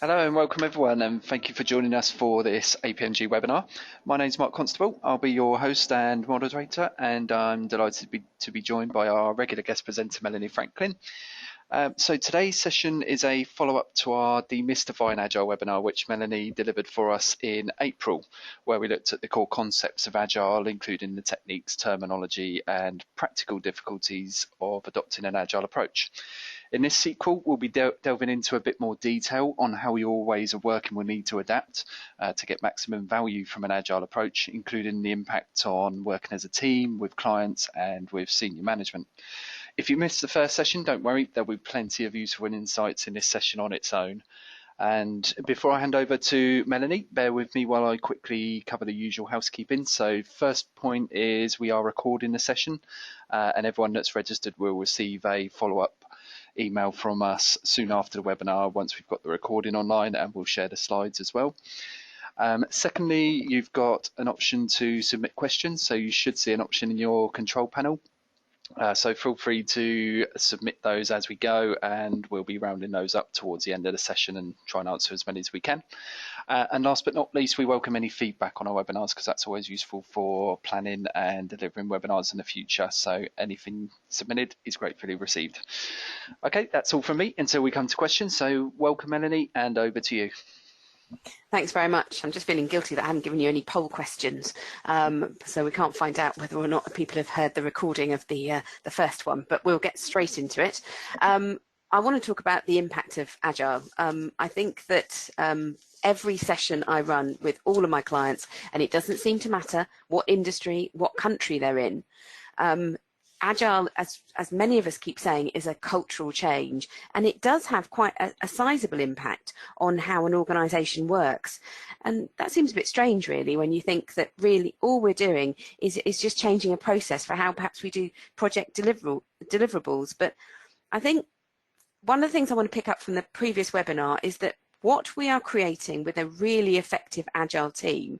Hello and welcome everyone, and thank you for joining us for this APMG webinar. My name is Mark Constable. I'll be your host and moderator, and I'm delighted to be joined by our regular guest presenter, Melanie Franklin. So today's session is a follow-up to our Demystified Agile webinar, which Melanie delivered for us in April, where we looked at the core concepts of Agile, including the techniques, terminology, and practical difficulties of adopting an Agile approach. In this sequel, we'll be delving into a bit more detail on how your ways of working will need to adapt to get maximum value from an Agile approach, including the impact on working as a team, with clients, and with senior management. If you missed the first session, don't worry, there'll be plenty of useful insights in this session on its own. And before I hand over to Melanie, bear with me while I quickly cover the usual housekeeping. So first point is we are recording the session, and everyone that's registered will receive a follow-up email from us soon after the webinar once we've got the recording online, and we'll share the slides as well. Secondly, you've got an option to submit questions, so you should see an option in your control panel. So feel free to submit those as we go, and we'll be rounding those up towards the end of the session and try and answer as many as we can. And last but not least, we welcome any feedback on our webinars, because that's always useful for planning and delivering webinars in the future. So anything submitted is gratefully received. Okay, that's all from me until we come to questions. So welcome, Melanie, and over to you. Thanks very much. I'm just feeling guilty that I haven't given you any poll questions, so we can't find out whether or not people have heard the recording of the first one, but we'll get straight into it. I want to talk about the impact of Agile. I think that every session I run with all of my clients, and it doesn't seem to matter what industry, what country they're in, Agile, as many of us keep saying, is a cultural change, and it does have quite a sizable impact on how an organisation works. And that seems a bit strange, really, when you think that really all we're doing is just changing a process for how perhaps we do project deliverables. But I think one of the things I want to pick up from the previous webinar is that what we are creating with a really effective Agile team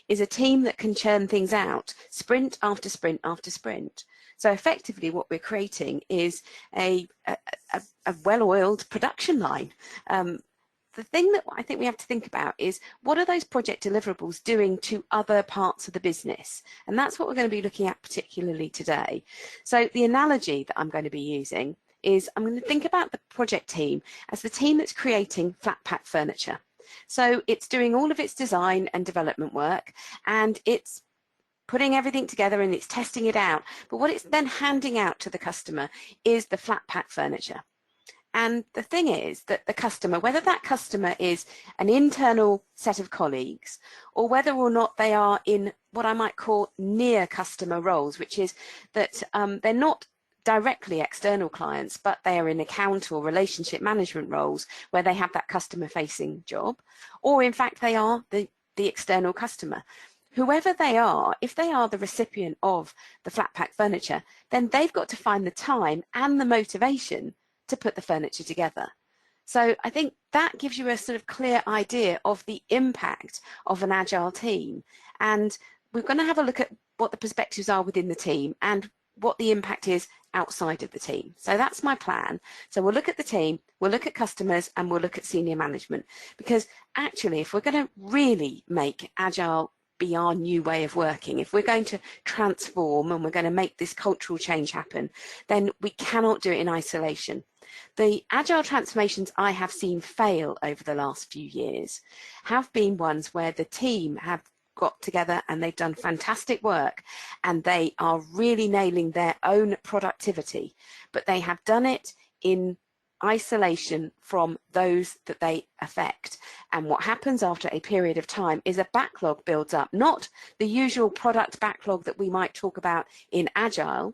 is a team that can churn things out sprint after sprint after sprint. So effectively what we're creating is a well-oiled production line. The thing that I think we have to think about is, what are those project deliverables doing to other parts of the business? And that's what we're going to be looking at particularly today. So the analogy that I'm going to be using is, I'm going to think about the project team as the team that's creating flat pack furniture. So it's doing all of its design and development work, and it's putting everything together and it's testing it out. But what it's then handing out to the customer is the flat pack furniture. And the thing is that the customer, whether that customer is an internal set of colleagues, or whether or not they are in what I might call near customer roles, which is that they're not directly external clients, but they are in account or relationship management roles where they have that customer facing job, or in fact they are the external customer. Whoever they are, if they are the recipient of the flat pack furniture, then they've got to find the time and the motivation to put the furniture together. So I think that gives you a sort of clear idea of the impact of an Agile team. And we're going to have a look at what the perspectives are within the team and what the impact is outside of the team. So that's my plan. So we'll look at the team, we'll look at customers, and we'll look at senior management. Because actually, if we're going to really make Agile be our new way of working, if we're going to transform and we're going to make this cultural change happen, then we cannot do it in isolation. The Agile transformations I have seen fail over the last few years have been ones where the team have got together and they've done fantastic work and they are really nailing their own productivity, but they have done it in isolation from those that they affect. And what happens after a period of time is a backlog builds up, not the usual product backlog that we might talk about in Agile,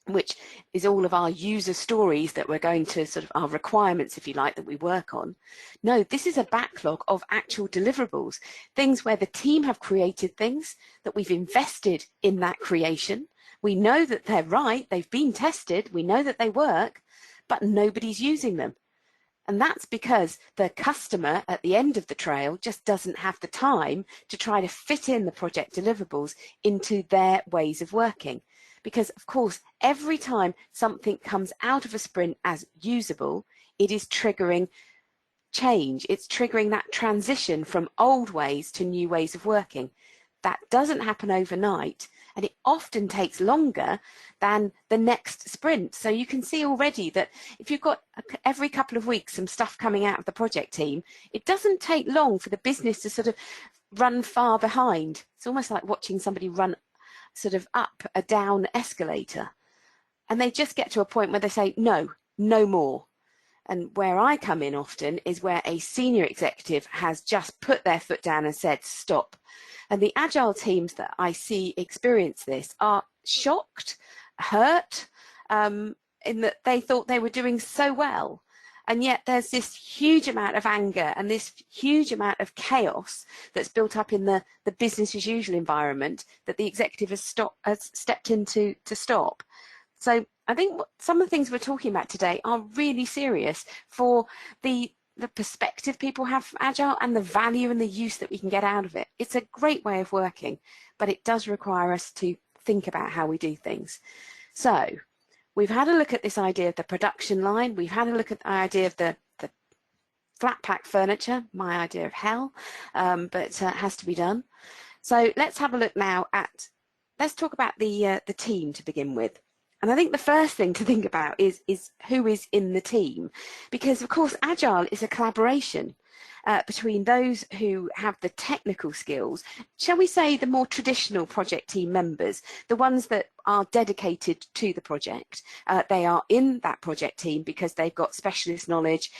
which is all of our user stories that we're going to sort of our requirements, if you like, that we work on. No, this is a backlog of actual deliverables, things where the team have created things that we've invested in that creation. We know that they're right, they've been tested, we know that they work, but nobody's using them. And that's because the customer at the end of the trail just doesn't have the time to try to fit in the project deliverables into their ways of working. Because, of course, every time something comes out of a sprint as usable, it is triggering change. It's triggering that transition from old ways to new ways of working. That doesn't happen overnight, and it often takes longer than the next sprint. So you can see already that if you've got every couple of weeks some stuff coming out of the project team, it doesn't take long for the business to sort of run far behind. It's almost like watching somebody run sort of up a down escalator, and they just get to a point where they say, no, no more. And where I come in often is where a senior executive has just put their foot down and said, stop. And the Agile teams that I see experience this are shocked, hurt, in that they thought they were doing so well. And yet there's this huge amount of anger and this huge amount of chaos that's built up in the business as usual environment that the executive has stepped in to stop. So I think some of the things we're talking about today are really serious for the perspective people have from Agile and the value and the use that we can get out of it. It's a great way of working, but it does require us to think about how we do things. So we've had a look at this idea of the production line. We've had a look at the idea of the flat pack furniture, my idea of hell, but it has to be done. So let's have a look now at, let's talk about the team to begin with. And I think the first thing to think about is who is in the team, because of course Agile is a collaboration between those who have the technical skills, shall we say the more traditional project team members, the ones that are dedicated to the project. They are in that project team because they've got specialist knowledge,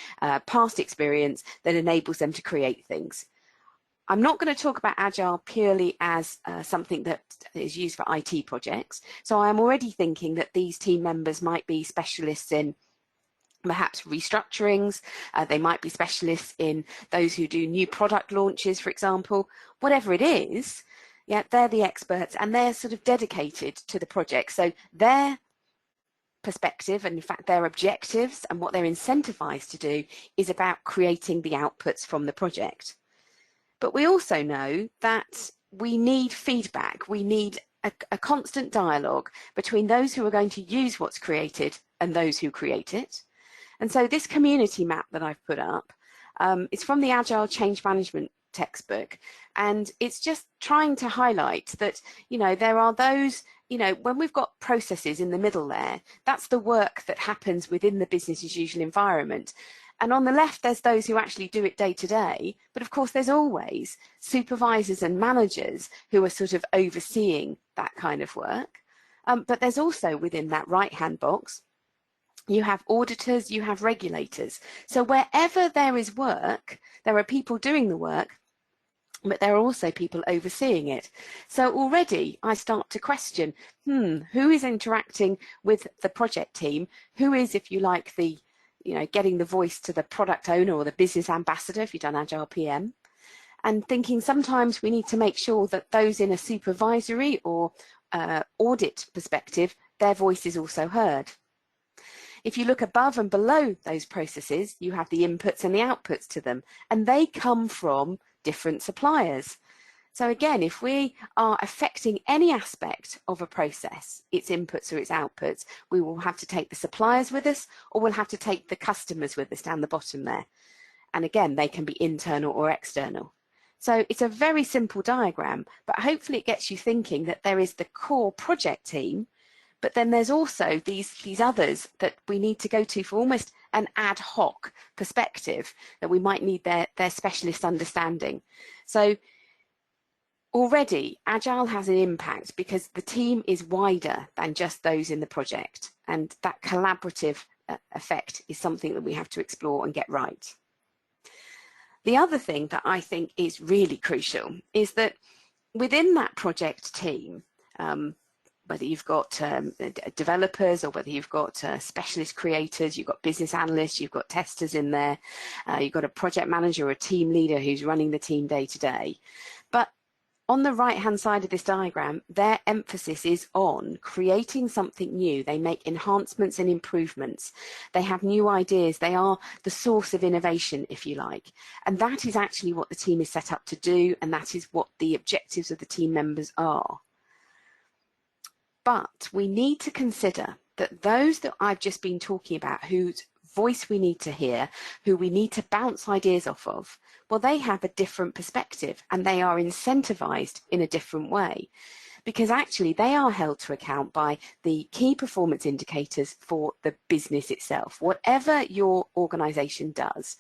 past experience that enables them to create things. I'm not going to talk about Agile purely as something that is used for IT projects. So I'm already thinking that these team members might be specialists in perhaps restructurings. They might be specialists in those who do new product launches, for example. Whatever it is, yeah, they're the experts and they're sort of dedicated to the project. So their perspective and in fact their objectives and what they're incentivized to do is about creating the outputs from the project. But we also know that we need feedback. We need a constant dialogue between those who are going to use what's created and those who create it. And so this community map that I've put up, it's from the Agile Change Management textbook. And it's just trying to highlight that, you know, there are those, you know, when we've got processes in the middle there, that's the work that happens within the business as usual environment. And on the left, there's those who actually do it day to day. But of course, there's always supervisors and managers who are sort of overseeing that kind of work. But there's also within that right-hand box, you have auditors, you have regulators. So wherever there is work, there are people doing the work, but there are also people overseeing it. So already I start to question, who is interacting with the project team? Who is, if you like, the getting the voice to the product owner or the business ambassador if you've done Agile PM, and thinking sometimes we need to make sure that those in a supervisory or audit perspective, their voice is also heard. If you look above and below those processes, you have the inputs and the outputs to them, and they come from different suppliers. So again, if we are affecting any aspect of a process, its inputs or its outputs, we will have to take the suppliers with us, or we'll have to take the customers with us down the bottom there. And again, they can be internal or external. So it's a very simple diagram, but hopefully it gets you thinking that there is the core project team, but then there's also these others that we need to go to for almost an ad hoc perspective, that we might need their specialist understanding. So already, Agile has an impact because the team is wider than just those in the project, and that collaborative effect is something that we have to explore and get right. The other thing that I think is really crucial is that within that project team, whether you've got developers or whether you've got specialist creators, you've got business analysts, you've got testers in there, you've got a project manager or a team leader who's running the team day to day. But on the right-hand side of this diagram, their emphasis is on creating something new. They make enhancements and improvements. They have new ideas. They are the source of innovation, if you like. And that is actually what the team is set up to do, and that is what the objectives of the team members are. But we need to consider that those that I've just been talking about, whose voice we need to hear, who we need to bounce ideas off of, well, they have a different perspective and they are incentivized in a different way, because actually they are held to account by the key performance indicators for the business itself. Whatever your organization does,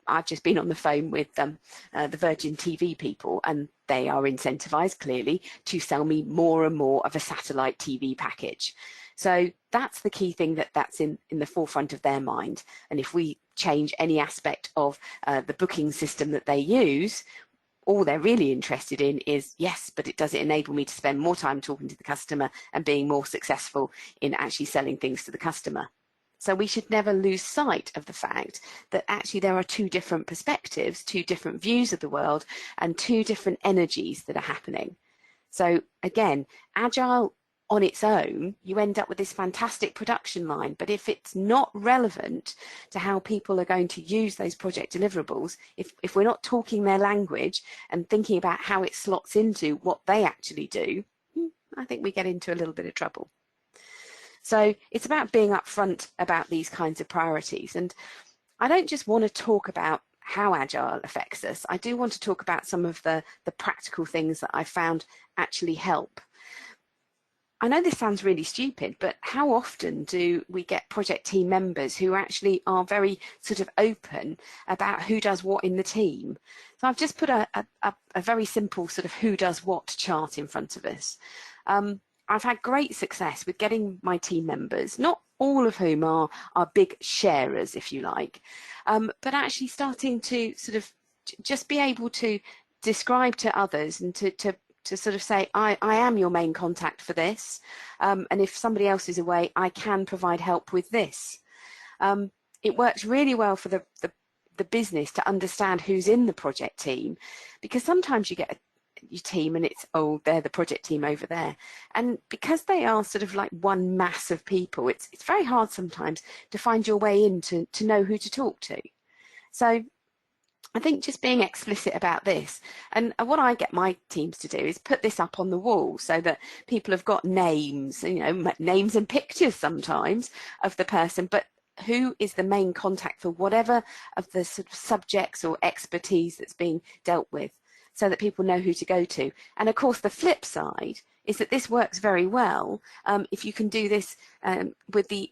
I've just been on the phone with the Virgin TV people, and they are incentivized clearly to sell me more and more of a satellite TV package. So that's the key thing that's in the forefront of their mind. And if we change any aspect of the booking system that they use, all they're really interested in is, yes, but does it enable me to spend more time talking to the customer and being more successful in actually selling things to the customer? So we should never lose sight of the fact that actually there are two different perspectives, two different views of the world, and two different energies that are happening. So again, Agile on its own, you end up with this fantastic production line, but if it's not relevant to how people are going to use those project deliverables, if we're not talking their language and thinking about how it slots into what they actually do, I think we get into a little bit of trouble. So it's about being upfront about these kinds of priorities. And I don't just want to talk about how Agile affects us. I do want to talk about some of the practical things that I found actually help. I know this sounds really stupid, but how often do we get project team members who actually are very sort of open about who does what in the team? So I've just put a very simple sort of who does what chart in front of us. I've had great success with getting my team members, not all of whom are big sharers, if you like, but actually starting to sort of just be able to describe to others and to sort of say, I am your main contact for this, and if somebody else is away, I can provide help with this. It works really well for the business to understand who's in the project team, because sometimes you get your team and it's, oh, they're the project team over there, and because they are sort of like one mass of people, it's very hard sometimes to find your way in to know who to talk to. So I think just being explicit about this, and what I get my teams to do is put this up on the wall so that people have got names, you know, names and pictures sometimes of the person, but who is the main contact for whatever of the sort of subjects or expertise that's being dealt with, so that people know who to go to. And of course, the flip side is that this works very well if you can do this with the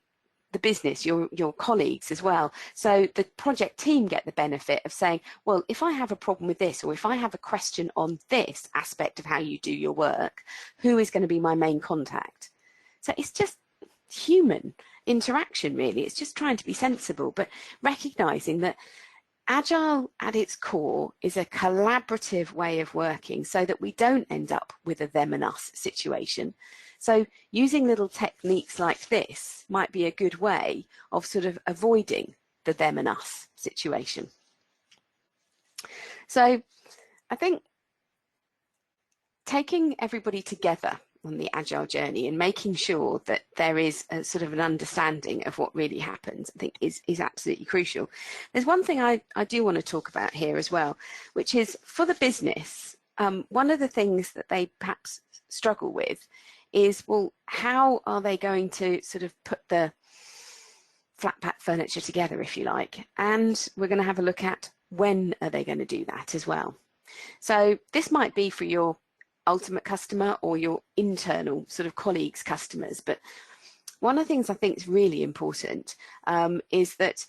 business, your colleagues as well. So the project team get the benefit of saying, well, if I have a problem with this, or if I have a question on this aspect of how you do your work, who is going to be my main contact? So it's just human interaction, really. It's just trying to be sensible, but recognizing that Agile at its core is a collaborative way of working so that we don't end up with a them and us situation. So using little techniques like this might be a good way of sort of avoiding the them and us situation. So I think taking everybody together on the Agile journey and making sure that there is a sort of an understanding of what really happens, I think is absolutely crucial. There's one thing I do want to talk about here as well, which is for the business, one of the things that they perhaps struggle with is, well, how are they going to sort of put the flat pack furniture together, if you like? And we're going to have a look at when are they going to do that as well. So this might be for your ultimate customer or your internal sort of colleagues' customers. But one of the things I think is really important is that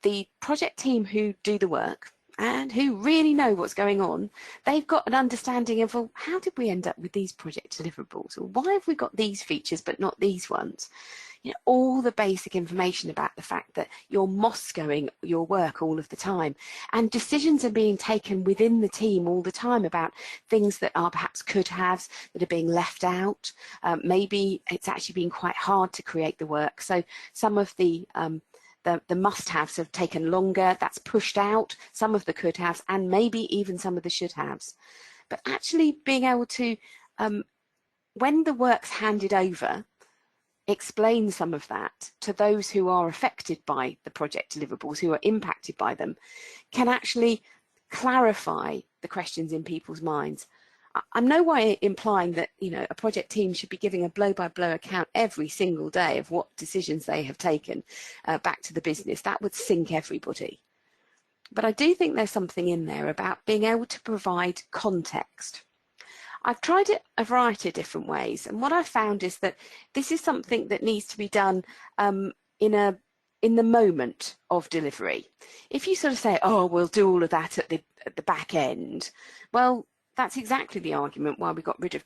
the project team who do the work and who really know what's going on, they've got an understanding of, well, how did we end up with these project deliverables? Or why have we got these features but not these ones? You know, all the basic information about the fact that you're Moscowing your work all of the time, and decisions are being taken within the team all the time about things that are perhaps could-haves that are being left out. Maybe it's actually been quite hard to create the work. So some of the must-haves have taken longer, that's pushed out some of the could-haves and maybe even some of the should-haves. But actually being able to, when the work's handed over, explain some of that to those who are affected by the project deliverables, who are impacted by them, can actually clarify the questions in people's minds. I'm no way implying that, you know, a project team should be giving a blow-by-blow account every single day of what decisions they have taken back to the business. That would sink everybody. But I do think there's something in there about being able to provide context. I've tried it a variety of different ways, and what I've found is that this is something that needs to be done in the moment of delivery. If you sort of say, oh, we'll do all of that at the back end, well, that's exactly the argument why we got rid of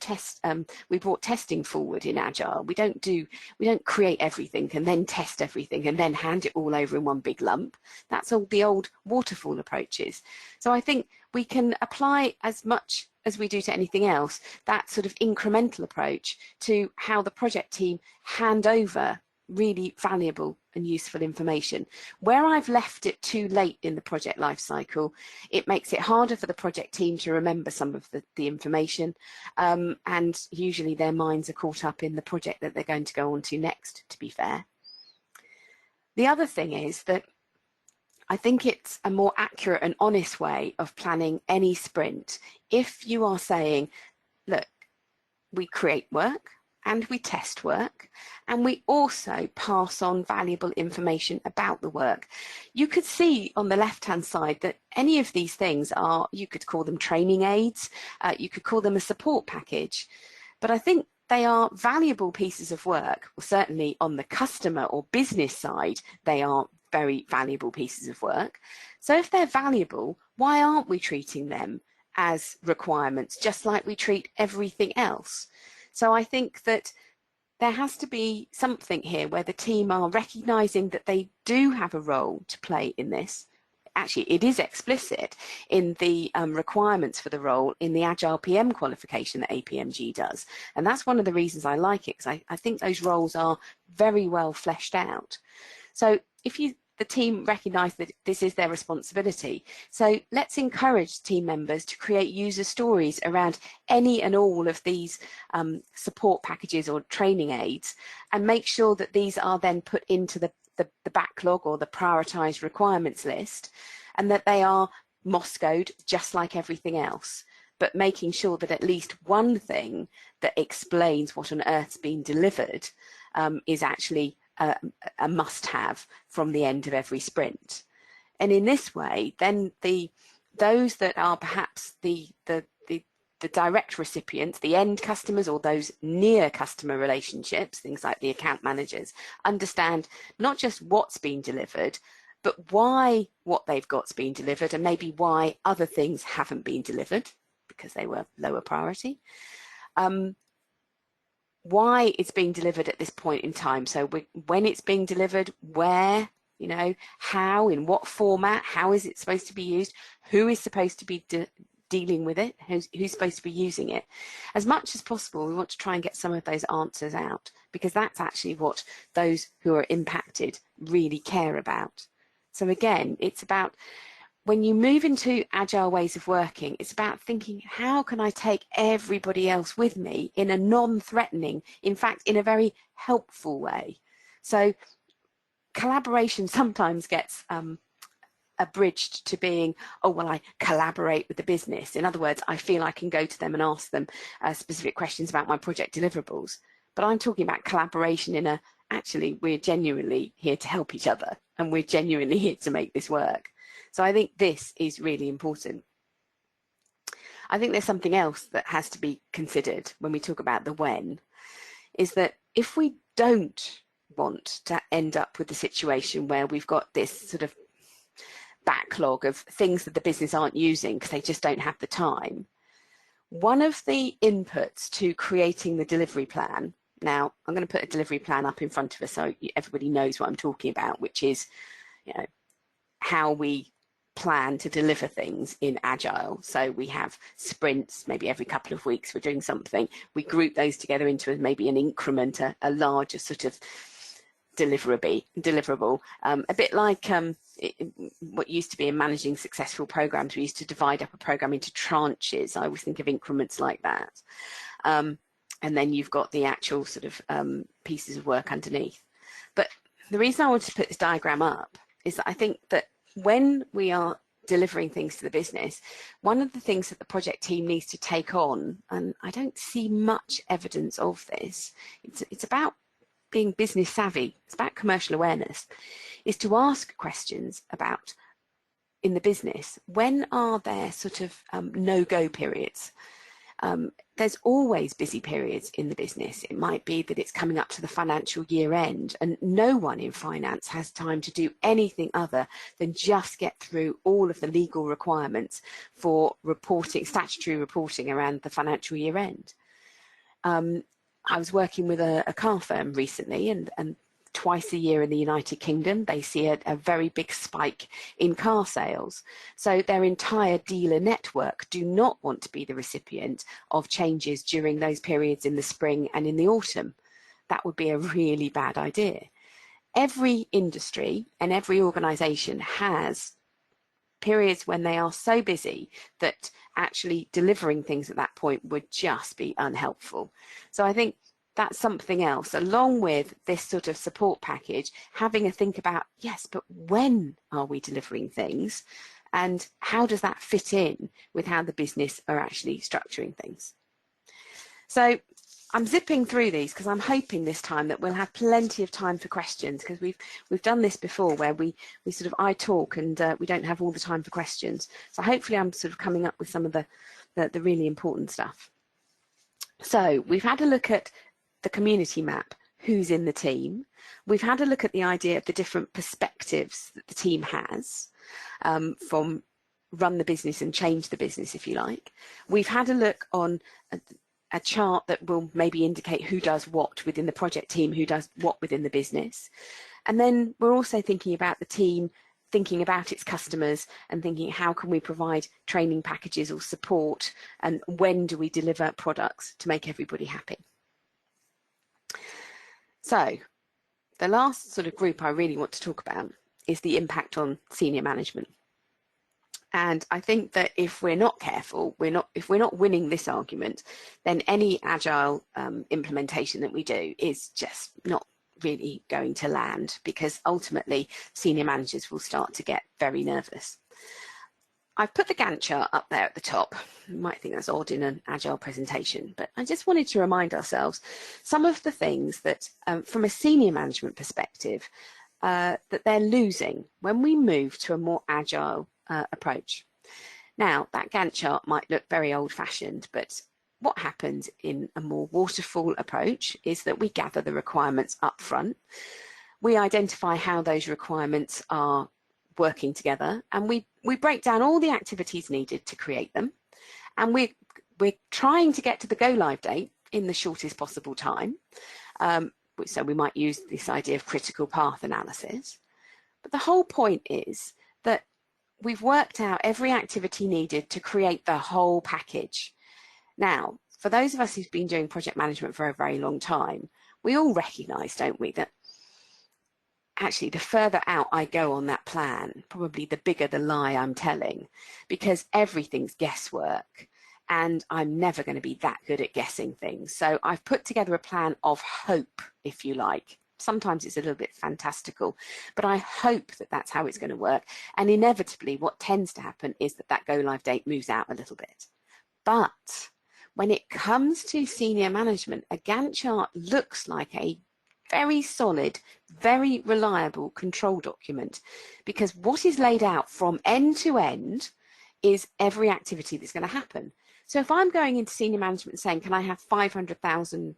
we brought testing forward in Agile. We don't create everything and then test everything and then hand it all over in one big lump. That's all the old waterfall approaches. So I think we can apply, as much as we do to anything else, that sort of incremental approach to how the project team hand over really valuable and useful information. Where I've left it too late in the project life cycle, it makes it harder for the project team to remember some of the information, and usually their minds are caught up in the project that they're going to go on to next, to be fair. The other thing is that I think it's a more accurate and honest way of planning any sprint if you are saying, look, we create work, and we test work, and we also pass on valuable information about the work. You could see on the left-hand side that any of these things are, you could call them training aids, you could call them a support package, but I think they are valuable pieces of work. Well, certainly on the customer or business side, they are very valuable pieces of work. So if they're valuable, why aren't we treating them as requirements, just like we treat everything else? So I think that there has to be something here where the team are recognising that they do have a role to play in this. Actually, it is explicit in the requirements for the role in the Agile PM qualification that APMG does. And that's one of the reasons I like it, because I think those roles are very well fleshed out. So if the team recognise that this is their responsibility. So let's encourage team members to create user stories around any and all of these support packages or training aids, and make sure that these are then put into the backlog or the prioritised requirements list, and that they are Moscowed just like everything else, but making sure that at least one thing that explains what on earth's been delivered is actually a must-have from the end of every sprint. And in this way, then those that are perhaps the direct recipients, the end customers, or those near customer relationships, things like the account managers, understand not just what's been delivered, but why what they've got's been delivered, and maybe why other things haven't been delivered because they were lower priority. Why it's being delivered at this point in time. So when it's being delivered, where, you know, how, in what format, how is it supposed to be used, who is supposed to be dealing with it, who's supposed to be using it. As much as possible, we want to try and get some of those answers out, because that's actually what those who are impacted really care about. So again, it's about, when you move into agile ways of working, it's about thinking, how can I take everybody else with me in a non-threatening, in fact, in a very helpful way? So collaboration sometimes gets abridged to being, oh, well, I collaborate with the business. In other words, I feel I can go to them and ask them specific questions about my project deliverables. But I'm talking about collaboration in a, actually, we're genuinely here to help each other, and we're genuinely here to make this work. So I think this is really important. I think there's something else that has to be considered when we talk about the when, is that if we don't want to end up with the situation where we've got this sort of backlog of things that the business aren't using because they just don't have the time, one of the inputs to creating the delivery plan, now I'm going to put a delivery plan up in front of us so everybody knows what I'm talking about, which is, you know, how we plan to deliver things in Agile. So we have sprints, maybe every couple of weeks we're doing something. We group those together into maybe an increment, a larger sort of deliverable, a bit like what used to be in managing successful programs. We used to divide up a program into tranches. I always think of increments like that. And then you've got the actual sort of pieces of work underneath. But the reason I wanted to put this diagram up is that I think that when we are delivering things to the business, one of the things that the project team needs to take on, and I don't see much evidence of this, it's about being business savvy, it's about commercial awareness, is to ask questions about, in the business, when are there sort of no-go periods? There's always busy periods in the business. It might be that it's coming up to the financial year end and no one in finance has time to do anything other than just get through all of the legal requirements for reporting, statutory reporting around the financial year end. I was working with a car firm recently, and twice a year in the United Kingdom, they see a very big spike in car sales. So their entire dealer network do not want to be the recipient of changes during those periods in the spring and in the autumn. That would be a really bad idea. Every industry and every organisation has periods when they are so busy that actually delivering things at that point would just be unhelpful. So I think that's something else, along with this sort of support package, having a think about, yes, but when are we delivering things? And how does that fit in with how the business are actually structuring things? So I'm zipping through these because I'm hoping this time that we'll have plenty of time for questions, because we've done this before where we sort of I talk and we don't have all the time for questions. So hopefully I'm sort of coming up with some of the really important stuff. So we've had a look at the community map, who's in the team. We've had a look at the idea of the different perspectives that the team has, from run the business and change the business, if you like. We've had a look on a chart that will maybe indicate who does what within the project team, who does what within the business. And then we're also thinking about the team, thinking about its customers and thinking how can we provide training packages or support, and when do we deliver products to make everybody happy. So the last sort of group I really want to talk about is the impact on senior management. And I think that if we're not careful, if we're not winning this argument, then any agile implementation that we do is just not really going to land, because ultimately senior managers will start to get very nervous. I've put the Gantt chart up there at the top. You might think that's odd in an agile presentation, but I just wanted to remind ourselves some of the things that from a senior management perspective that they're losing when we move to a more agile approach. Now, that Gantt chart might look very old-fashioned, but what happens in a more waterfall approach is that we gather the requirements up front. We identify how those requirements are working together, and we break down all the activities needed to create them, and we're trying to get to the go live date in the shortest possible time. So we might use this idea of critical path analysis, but the whole point is that we've worked out every activity needed to create the whole package. Now, for those of us who've been doing project management for a very long time, we all recognise, don't we, that actually the further out I go on that plan, probably the bigger the lie I'm telling, because everything's guesswork and I'm never going to be that good at guessing things. So I've put together a plan of hope, if you like. Sometimes it's a little bit fantastical, but I hope that that's how it's going to work. And inevitably what tends to happen is that that go live date moves out a little bit. But when it comes to senior management, a Gantt chart looks like a very solid, very reliable control document, because what is laid out from end to end is every activity that's going to happen. So if I'm going into senior management saying, can I have $500,000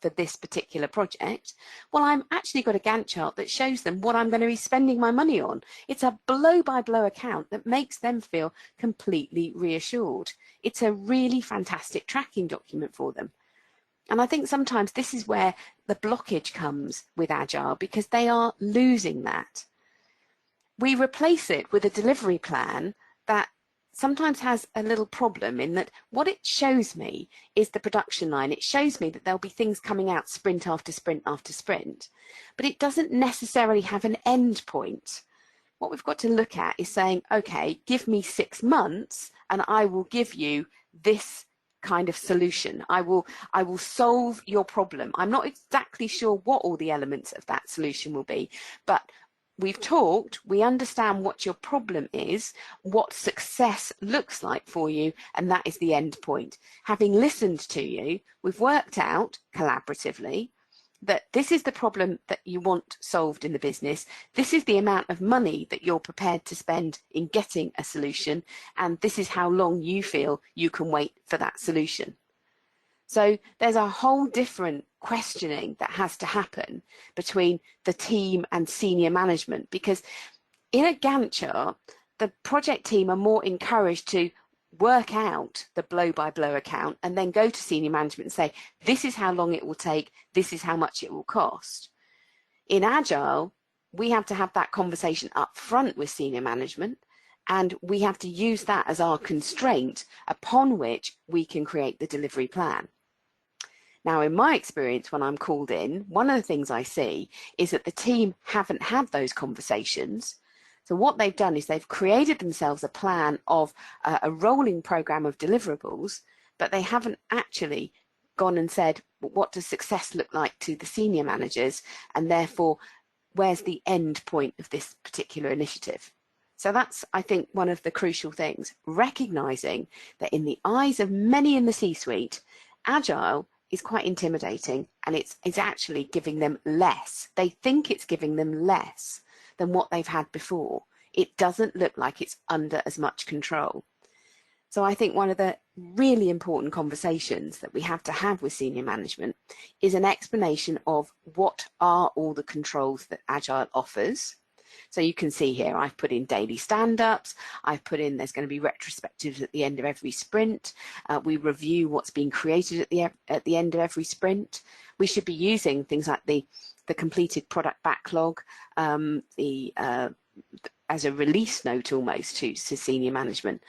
for this particular project? Well, I'm actually got a Gantt chart that shows them what I'm going to be spending my money on. It's a blow-by-blow account that makes them feel completely reassured. It's a really fantastic tracking document for them. And I think sometimes this is where the blockage comes with Agile, because they are losing that. We replace it with a delivery plan that sometimes has a little problem in that what it shows me is the production line. It shows me that there'll be things coming out sprint after sprint after sprint, but it doesn't necessarily have an end point. What we've got to look at is saying, okay, give me 6 months and I will give you this kind of solution. I will solve your problem. I'm not exactly sure what all the elements of that solution will be, but we've talked, we understand what your problem is, what success looks like for you, and that is the end point. Having listened to you, we've worked out collaboratively that this is the problem that you want solved in the business. This is the amount of money that you're prepared to spend in getting a solution, and this is how long you feel you can wait for that solution. So there's a whole different questioning that has to happen between the team and senior management, because in a Gantt chart, the project team are more encouraged to work out the blow-by-blow account and then go to senior management and say, this is how long it will take, this is how much it will cost. In Agile, we have to have that conversation up front with senior management, and we have to use that as our constraint upon which we can create the delivery plan. Now, in my experience, when I'm called in, one of the things I see is that the team haven't had those conversations. So what they've done is they've created themselves a plan of a rolling program of deliverables, but they haven't actually gone and said, well, what does success look like to the senior managers? And therefore, where's the end point of this particular initiative? So that's, I think, one of the crucial things, recognizing that in the eyes of many in the C-suite, Agile is quite intimidating, and it's actually giving them less. They think it's giving them less than what they've had before. It doesn't look like it's under as much control. So I think one of the really important conversations that we have to have with senior management is an explanation of what are all the controls that Agile offers. So you can see here, I've put in daily stand-ups, I've put in there's going to be retrospectives at the end of every sprint. We review what's been created at the end of every sprint. We should be using things like the completed product backlog, as a release note almost to senior management.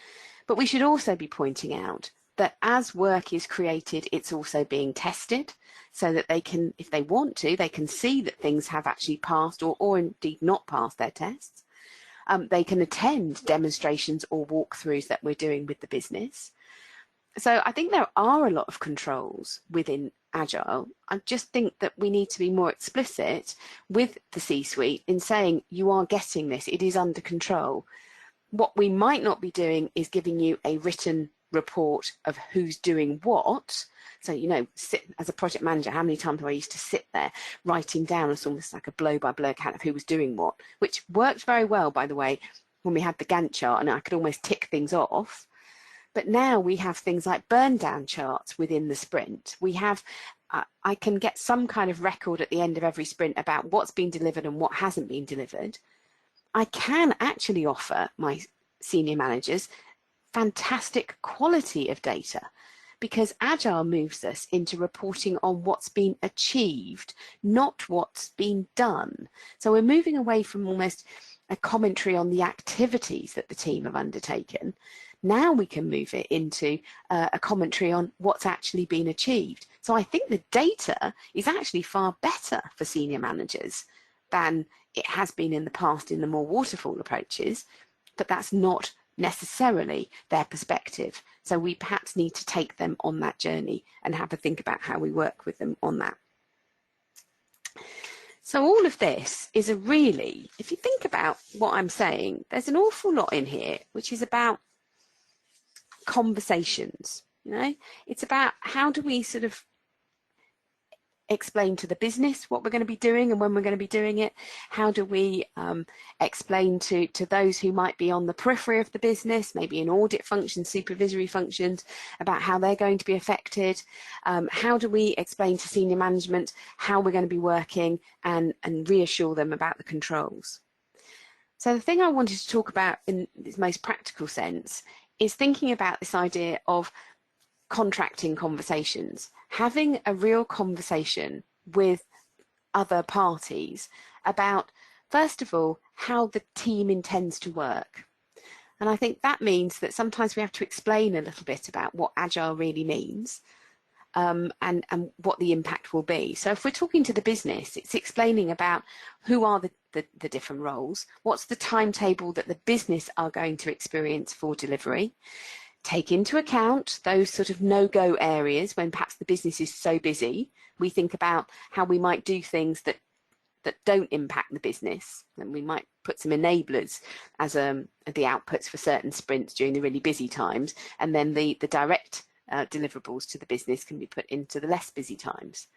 But we should also be pointing out that as work is created, it's also being tested, so that they can, if they want to, they can see that things have actually passed or indeed not passed their tests. They can attend demonstrations or walkthroughs that we're doing with the business. So I think there are a lot of controls within Agile. I just think that we need to be more explicit with the C-suite in saying, you are getting this, it is under control. What we might not be doing is giving you a written report of who's doing what. So, you know, as a project manager, how many times have I used to sit there writing down as almost like a blow-by-blow account of who was doing what, which worked very well, by the way, when we had the Gantt chart, and I could almost tick things off. But now we have things like burn down charts within the sprint. We have, I can get some kind of record at the end of every sprint about what's been delivered and what hasn't been delivered. I can actually offer my senior managers fantastic quality of data, because Agile moves us into reporting on what's been achieved, not what's been done. So we're moving away from almost a commentary on the activities that the team have undertaken. Now we can move it into a commentary on what's actually been achieved. So I think the data is actually far better for senior managers than it has been in the past in the more waterfall approaches, but that's not necessarily their perspective. So we perhaps need to take them on that journey and have a think about how we work with them on that. So all of this is a really, if you think about what I'm saying, there's an awful lot in here which is about conversations. You know, it's about how do we sort of explain to the business what we're going to be doing and when we're going to be doing it. How do we explain to those who might be on the periphery of the business, maybe in audit functions, supervisory functions, about how they're going to be affected? How do we explain to senior management how we're going to be working and reassure them about the controls? So the thing I wanted to talk about in its most practical sense is thinking about this idea of contracting conversations, having a real conversation with other parties about, first of all, how the team intends to work. And I think that means that sometimes we have to explain a little bit about what Agile really means, and what the impact will be. So if we're talking to the business, it's explaining about who are the different roles, what's the timetable that the business are going to experience for delivery. Take into account those sort of no-go areas when perhaps the business is so busy. We think about how we might do things that that don't impact the business, and we might put some enablers as the outputs for certain sprints during the really busy times, and then the direct deliverables to the business can be put into the less busy times.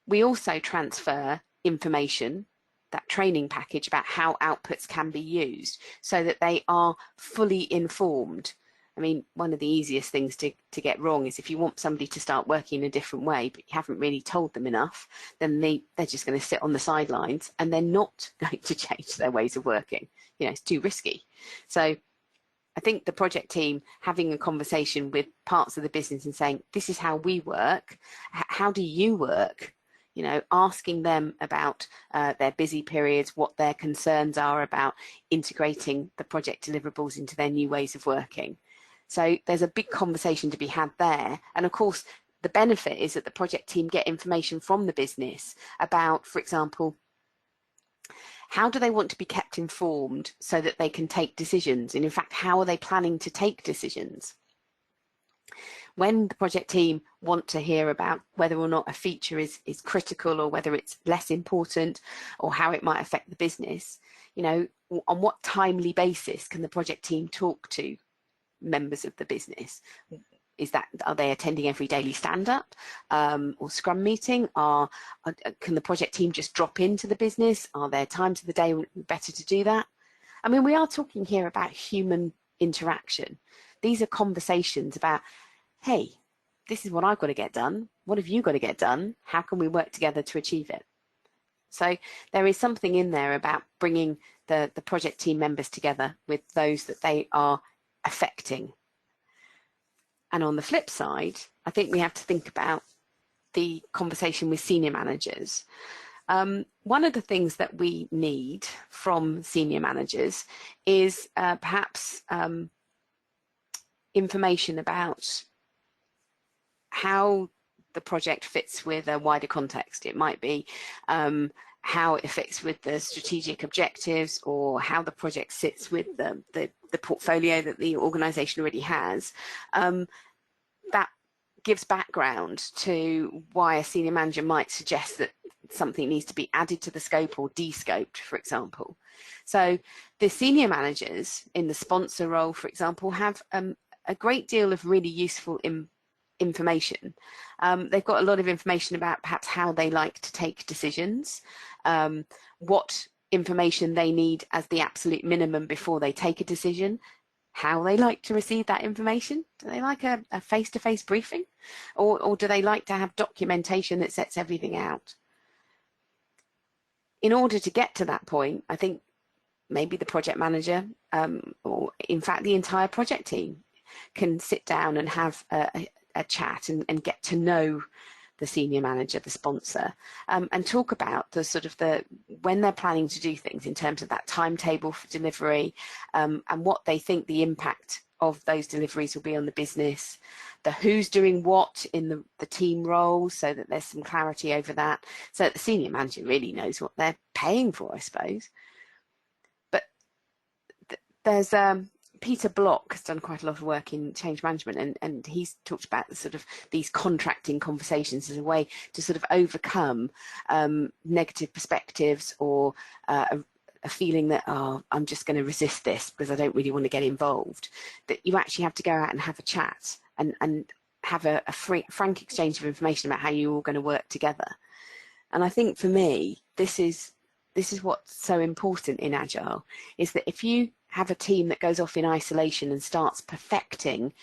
We also transfer information, that training package about how outputs can be used, so that they are fully informed. I mean, one of the easiest things to get wrong is if you want somebody to start working in a different way, but you haven't really told them enough, then they're just going to sit on the sidelines and they're not going to change their ways of working. You know, it's too risky. So I think the project team having a conversation with parts of the business and saying, this is how we work, how do you work? You know, asking them about their busy periods, what their concerns are about integrating the project deliverables into their new ways of working. So there's a big conversation to be had there. And of course, the benefit is that the project team get information from the business about, for example, how do they want to be kept informed so that they can take decisions? And in fact, how are they planning to take decisions? When the project team want to hear about whether or not a feature is critical, or whether it's less important, or how it might affect the business, you know, on what timely basis can the project team talk to members of the business? Are they attending every daily stand-up or scrum meeting? Can the project team just drop into the business? Are there times of the day better to do that? I mean, we are talking here about human interaction. These are conversations about, hey, this is what I've got to get done. What have you got to get done? How can we work together to achieve it? So there is something in there about bringing the project team members together with those that they are affecting. And on the flip side, I think we have to think about the conversation with senior managers. One of the things that we need from senior managers is perhaps information about how the project fits with a wider context. It might be how it fits with the strategic objectives, or how the project sits with the portfolio that the organization already has. That gives background to why a senior manager might suggest that something needs to be added to the scope or de-scoped, for example. So the senior managers in the sponsor role, for example, have a great deal of really useful information. They've got a lot of information about perhaps how they like to take decisions, what information they need as the absolute minimum before they take a decision, how they like to receive that information. Do they like a face-to-face briefing, or do they like to have documentation that sets everything out? In order to get to that point, I think maybe the project manager, or in fact the entire project team, can sit down and have a chat and get to know the senior manager, the sponsor, and talk about the sort of when they're planning to do things in terms of that timetable for delivery, and what they think the impact of those deliveries will be on the business, the who's doing what in the team role, so that there's some clarity over that, so that the senior manager really knows what they're paying for, I suppose. But there's Peter Block has done quite a lot of work in change management, and he's talked about the sort of these contracting conversations as a way to sort of overcome negative perspectives, or a feeling that, oh, I'm just going to resist this because I don't really want to get involved. That you actually have to go out and have a chat and have a frank exchange of information about how you're all going to work together. And I think for me, this is what's so important in Agile, is that if you have a team that goes off in isolation and starts perfecting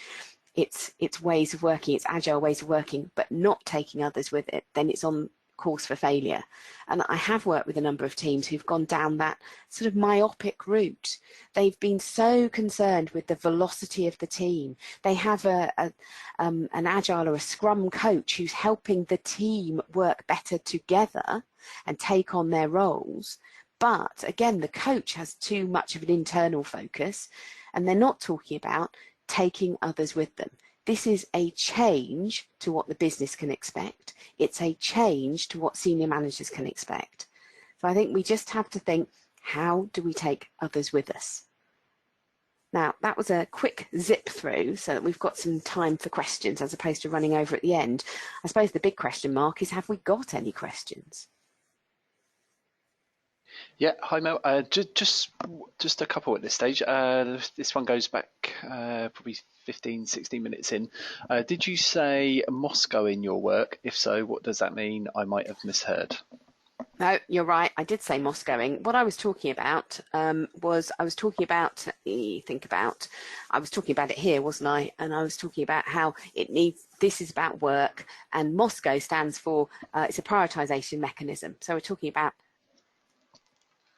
its ways of working, its Agile ways of working, but not taking others with it, then it's on course for failure. And I have worked with a number of teams who've gone down that sort of myopic route. They've been so concerned with the velocity of the team. They have an Agile or a Scrum coach who's helping the team work better together and take on their roles. But again, the coach has too much of an internal focus, and they're not talking about taking others with them. This is a change to what the business can expect. It's a change to what senior managers can expect. So I think we just have to think, how do we take others with us? Now, that was a quick zip through so that we've got some time for questions as opposed to running over at the end. I suppose the big question mark is, have we got any questions? Yeah, hi Mel. Just a couple at this stage. This one goes back probably 15, 16 minutes in. Did you say Moscow in your work? If so, what does that mean? I might have misheard. No, you're right. I did say Moscowing. What I was talking about I was talking about, I was talking about it here, wasn't I? And I was talking about how this is about work, and Moscow stands for, it's a prioritization mechanism. So we're talking about,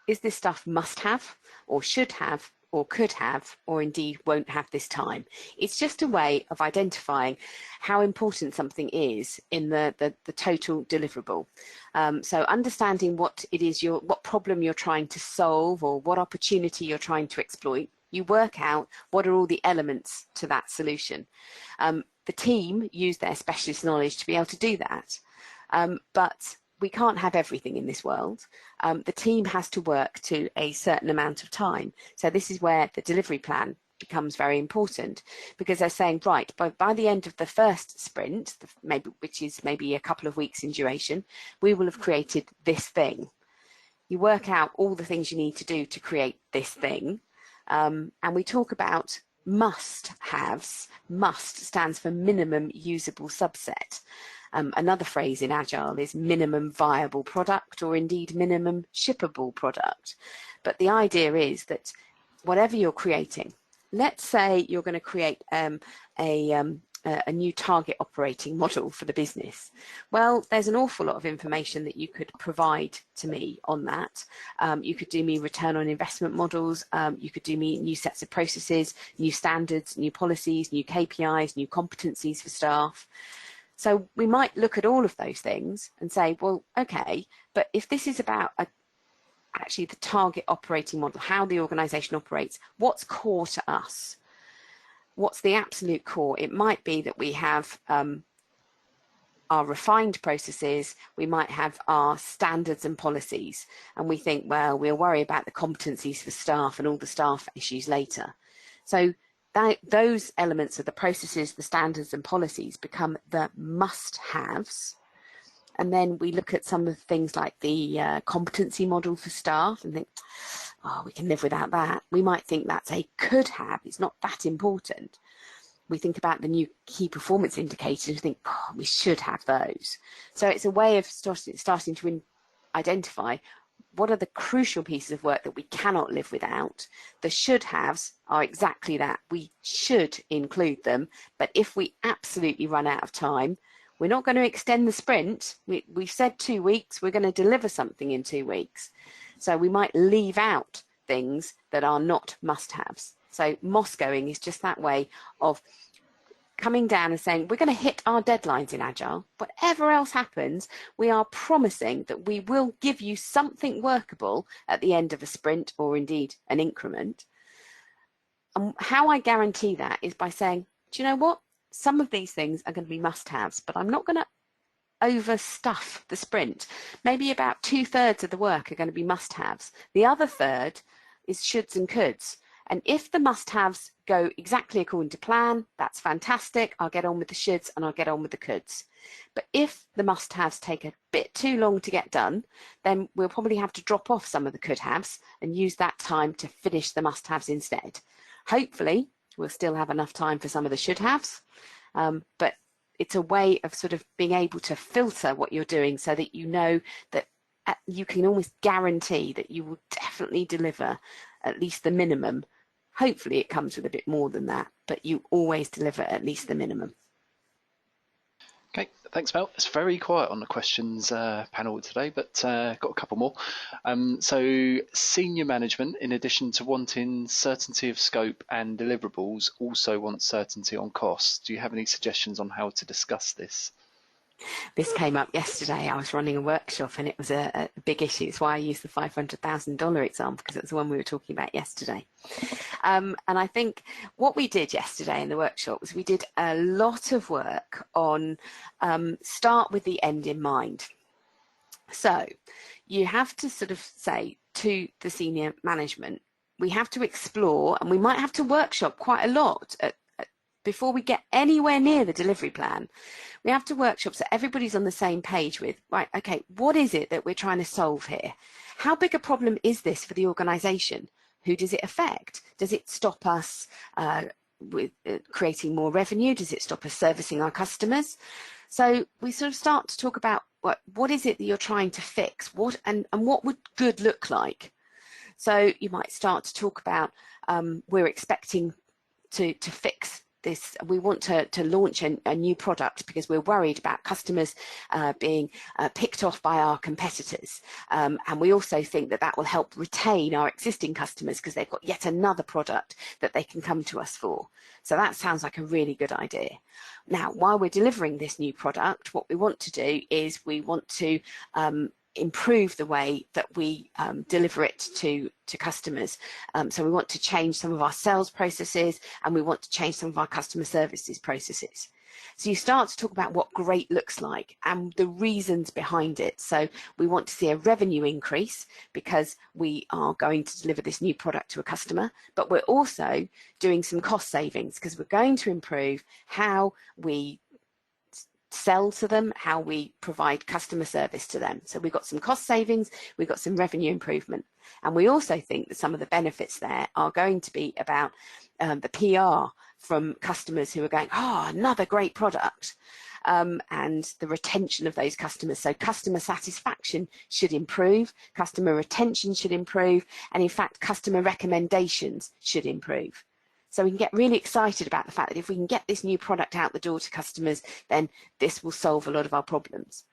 is this stuff must have or should have or could have or indeed won't have this time? It's just a way of identifying how important something is in the total deliverable. So understanding what it is what problem you're trying to solve or what opportunity you're trying to exploit, you work out what are all the elements to that solution. The team use their specialist knowledge to be able to do that. But we can't have everything in this world. The team has to work to a certain amount of time. So this is where the delivery plan becomes very important, because they're saying, right, by the end of the first sprint, which is maybe a couple of weeks in duration, we will have created this thing. You work out all the things you need to do to create this thing. And we talk about must-haves. Must stands for minimum usable subset. Another phrase in Agile is minimum viable product, or indeed minimum shippable product. But the idea is that whatever you're creating, let's say you're going to create a new target operating model for the business. Well, there's an awful lot of information that you could provide to me on that. You could do me return on investment models. You could do me new sets of processes, new standards, new policies, new KPIs, new competencies for staff. So we might look at all of those things and say, well, okay, but if this is about actually the target operating model, how the organization operates, what's core to us? What's the absolute core? It might be that we have our refined processes, we might have our standards and policies, and we think, well, we'll worry about the competencies for staff and all the staff issues later. So those elements of the processes, the standards and policies become the must-haves. And then we look at some of the things like the competency model for staff and think, oh, we can live without that. We might think that's a could-have. It's not that important. We think about the new key performance indicators and think, oh, we should have those. So it's a way of starting to identify what are the crucial pieces of work that we cannot live without. The should-haves are exactly that. We should include them, but if we absolutely run out of time, we're not going to extend the sprint. We've said 2 weeks, we're going to deliver something in 2 weeks. So we might leave out things that are not must-haves. So Moscowing is just that way of coming down and saying, we're going to hit our deadlines in Agile. Whatever else happens, we are promising that we will give you something workable at the end of a sprint or indeed an increment. And how I guarantee that is by saying, do you know what? Some of these things are going to be must-haves, but I'm not going to overstuff the sprint. Maybe about 2/3 of the work are going to be must-haves. The other third is shoulds and coulds. And if the must-haves go exactly according to plan, that's fantastic. I'll get on with the shoulds and I'll get on with the coulds. But if the must-haves take a bit too long to get done, then we'll probably have to drop off some of the could-haves and use that time to finish the must-haves instead. Hopefully, we'll still have enough time for some of the should-haves, but it's a way of sort of being able to filter what you're doing so that you know that you can almost guarantee that you will definitely deliver at least the minimum. Hopefully it comes with a bit more than that, but you always deliver at least the minimum. Okay, thanks, Mel. It's very quiet on the questions panel today, but got a couple more. So senior management, in addition to wanting certainty of scope and deliverables, also want certainty on costs. Do you have any suggestions on how to discuss this? This came up yesterday. I was running a workshop and it was a big issue. It's why I used the $500,000 example, because it was the one we were talking about yesterday. And I think what we did yesterday in the workshop was we did a lot of work on start with the end in mind. So you have to sort of say to the senior management, we have to explore, and we might have to workshop quite a lot before we get anywhere near the delivery plan. We have to workshop so everybody's on the same page with, right, okay, what is it that we're trying to solve here? How big a problem is this for the organisation? Who does it affect? Does it stop us with creating more revenue? Does it stop us servicing our customers? So we sort of start to talk about what is it that you're trying to fix? And what would good look like? So you might start to talk about we're expecting to fix this. We want to launch a new product because we're worried about customers being picked off by our competitors. And we also think that that will help retain our existing customers because they've got yet another product that they can come to us for. So that sounds like a really good idea. Now, while we're delivering this new product, what we want to do is we want to improve the way that we deliver it to customers. So we want to change some of our sales processes, and we want to change some of our customer services processes. So you start to talk about what great looks like and the reasons behind it. So we want to see a revenue increase because we are going to deliver this new product to a customer, but we're also doing some cost savings because we're going to improve how we sell to them, how we provide customer service to them. So we've got some cost savings, we've got some revenue improvement. And we also think that some of the benefits there are going to be about the PR from customers who are going, oh, another great product. And the retention of those customers. So customer satisfaction should improve, customer retention should improve, and in fact, customer recommendations should improve. So we can get really excited about the fact that if we can get this new product out the door to customers, then this will solve a lot of our problems.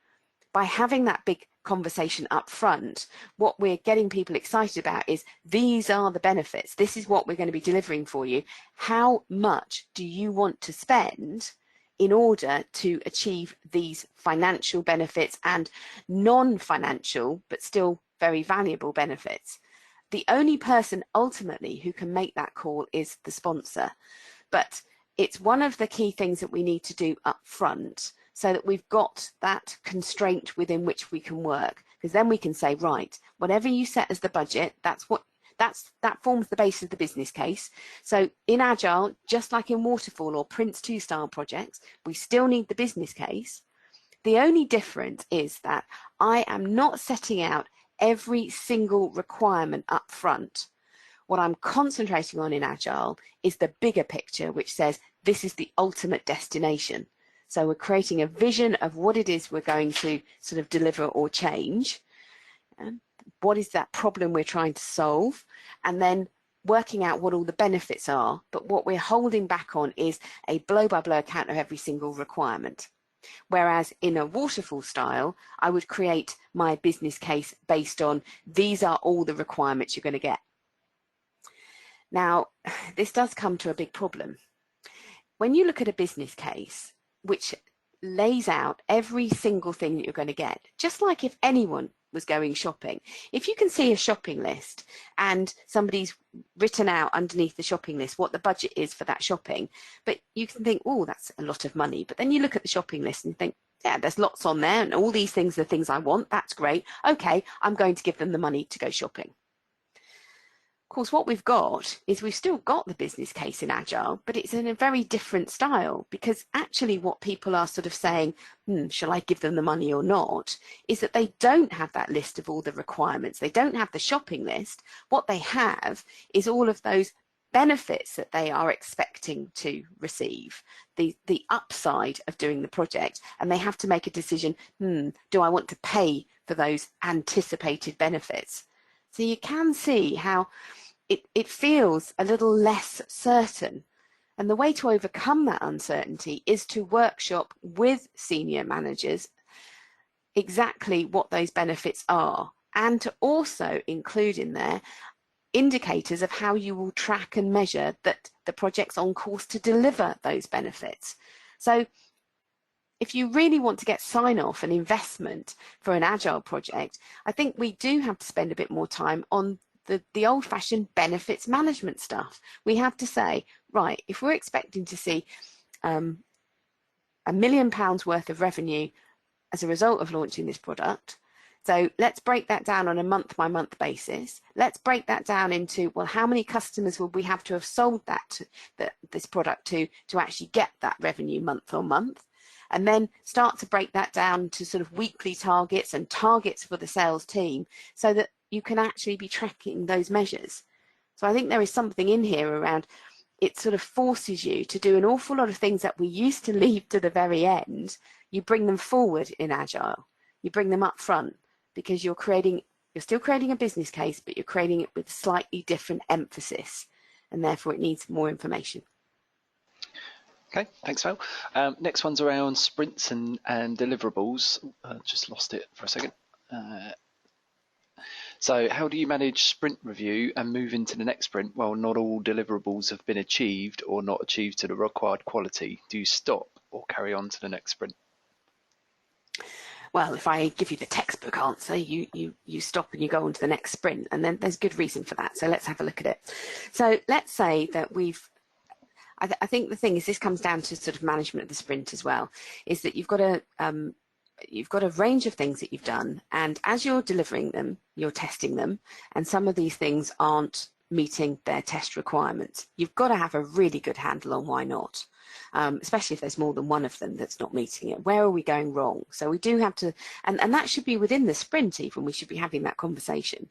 By having that big conversation up front, what we're getting people excited about is these are the benefits. This is what we're going to be delivering for you. How much do you want to spend in order to achieve these financial benefits and non-financial, but still very valuable benefits? The only person ultimately who can make that call is the sponsor. But it's one of the key things that we need to do up front so that we've got that constraint within which we can work. Because then we can say, right, whatever you set as the budget, that forms the base of the business case. So in Agile, just like in Waterfall or Prince 2 style projects, we still need the business case. The only difference is that I am not setting out every single requirement up front. What I'm concentrating on in Agile is the bigger picture, which says this is the ultimate destination. So we're creating a vision of what it is we're going to sort of deliver or change. What is that problem we're trying to solve? And then working out what all the benefits are. But what we're holding back on is a blow-by-blow account of every single requirement. Whereas in a waterfall style, I would create my business case based on these are all the requirements you're going to get. Now, this does come to a big problem. When you look at a business case, which lays out every single thing that you're going to get, just like if anyone was going shopping, if you can see a shopping list and somebody's written out underneath the shopping list what the budget is for that shopping, but you can think, oh, that's a lot of money. But then you look at the shopping list and you think, yeah, there's lots on there and all these things are things I want. That's great. Okay, I'm going to give them the money to go shopping. Of course, what we've got is we've still got the business case in Agile, but it's in a very different style, because actually what people are sort of saying, shall I give them the money or not, is that they don't have that list of all the requirements. They don't have the shopping list. What they have is all of those benefits that they are expecting to receive, the upside of doing the project, and they have to make a decision, do I want to pay for those anticipated benefits? So you can see how it feels a little less certain. And the way to overcome that uncertainty is to workshop with senior managers exactly what those benefits are, and to also include in there indicators of how you will track and measure that the project's on course to deliver those benefits. So if you really want to get sign-off and investment for an Agile project, I think we do have to spend a bit more time on the old-fashioned benefits management stuff. We have to say, right, if we're expecting to see £1 million worth of revenue as a result of launching this product, so let's break that down on a month-by-month basis. Let's break that down into, well, how many customers would we have to have sold this product to actually get that revenue month on month? and then start to break that down to sort of weekly targets and targets for the sales team so that you can actually be tracking those measures. So I think there is something in here around, it sort of forces you to do an awful lot of things that we used to leave to the very end. You bring them forward in Agile. You bring them up front because you're still creating a business case, but you're creating it with slightly different emphasis, and therefore it needs more information. Okay, thanks, Val. Next one's around sprints and deliverables. Just lost it for a second. So how do you manage sprint review and move into the next sprint while not all deliverables have been achieved or not achieved to the required quality? Do you stop or carry on to the next sprint? Well, if I give you the textbook answer, you stop and you go on to the next sprint, and then there's good reason for that. So let's have a look at it. So let's say that I think the thing is, this comes down to sort of management of the sprint as well, is that you've got a range of things that you've done, and as you're delivering them, you're testing them, and some of these things aren't meeting their test requirements. You've got to have a really good handle on why not, especially if there's more than one of them that's not meeting it. Where are we going wrong? So we do have to, and that should be within the sprint even, we should be having that conversation.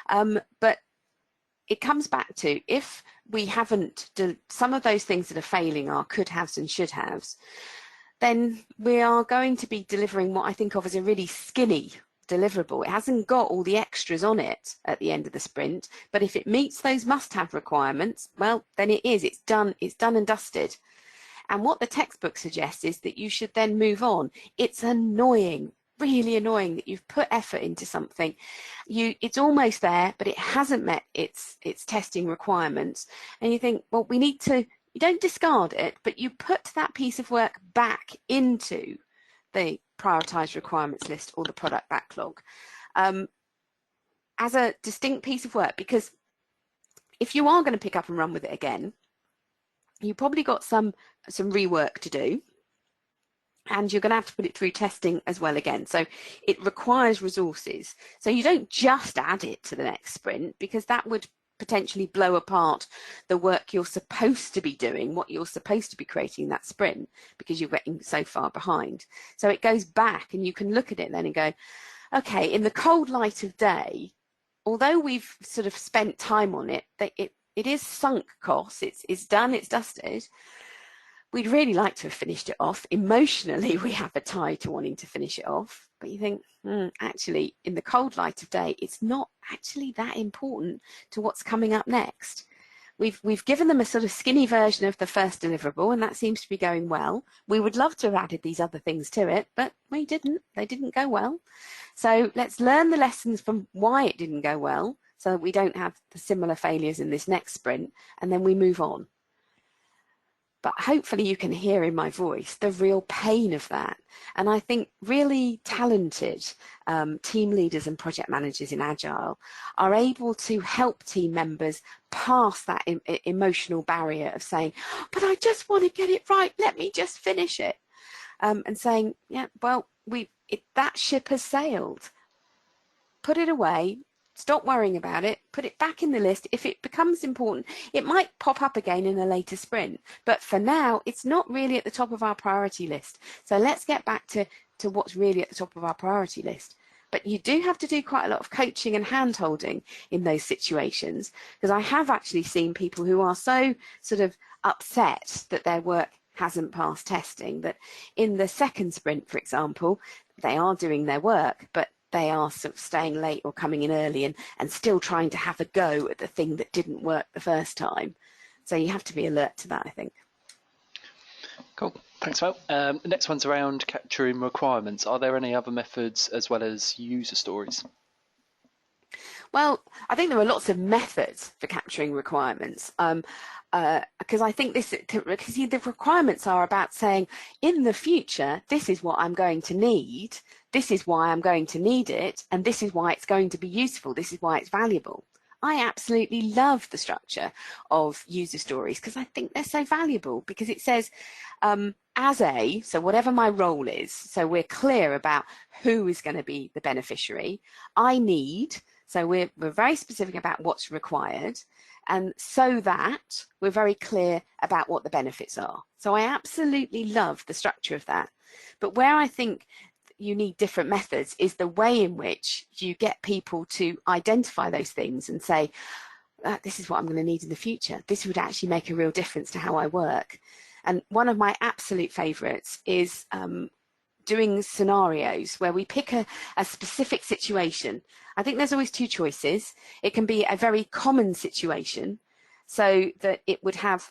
But it comes back to, if we haven't, some of those things that are failing are could haves and should haves, then we are going to be delivering what I think of as a really skinny deliverable. It hasn't got all the extras on it at the end of the sprint, but if it meets those must-have requirements, well, then it's done and dusted. And what the textbook suggests is that you should then move on. It's annoying, really annoying, that you've put effort into something. It's almost there, but it hasn't met its testing requirements. And you think, well, you don't discard it, but you put that piece of work back into the prioritized requirements list or the product backlog as a distinct piece of work, because if you are going to pick up and run with it again, you've probably got some rework to do, and you're going to have to put it through testing as well again. So it requires resources. So you don't just add it to the next sprint, because that would potentially blow apart the work you're supposed to be doing, what you're supposed to be creating that sprint, because you're getting so far behind. So it goes back, and you can look at it then and go, okay, in the cold light of day, although we've sort of spent time on it, it is sunk costs, it's done, it's dusted. We'd really like to have finished it off. Emotionally, we have a tie to wanting to finish it off. But you think, actually, in the cold light of day, it's not actually that important to what's coming up next. We've given them a sort of skinny version of the first deliverable, and that seems to be going well. We would love to have added these other things to it, but we didn't. They didn't go well. So let's learn the lessons from why it didn't go well, so that we don't have the similar failures in this next sprint, and then we move on. But hopefully you can hear in my voice the real pain of that. And I think really talented team leaders and project managers in Agile are able to help team members pass that emotional barrier of saying, but I just want to get it right, let me just finish it. And saying, yeah, well, that ship has sailed. Put it away. Stop worrying about it, put it back in the list. If it becomes important, it might pop up again in a later sprint. But for now, it's not really at the top of our priority list. So let's get back to what's really at the top of our priority list. But you do have to do quite a lot of coaching and hand-holding in those situations, because I have actually seen people who are so sort of upset that their work hasn't passed testing, that in the second sprint, for example, they are doing their work, but they are sort of staying late or coming in early and still trying to have a go at the thing that didn't work the first time. So you have to be alert to that, I think. Cool. Thanks, Val. The next one's around capturing requirements. Are there any other methods as well as user stories? Well, I think there are lots of methods for capturing requirements. Because I think because the requirements are about saying, in the future, this is what I'm going to need, this is why I'm going to need it, and this is why it's going to be useful, this is why it's valuable. I absolutely love the structure of user stories, because I think they're so valuable, because it says, so whatever my role is, so we're clear about who is going to be the beneficiary, I need So we're very specific about what's required, and so that we're very clear about what the benefits are. So I absolutely love the structure of that. But where I think you need different methods is the way in which you get people to identify those things and say, this is what I'm going to need in the future. This would actually make a real difference to how I work. And one of my absolute favorites is doing scenarios where we pick a specific situation. I think there's always two choices. It can be a very common situation, so that it would have,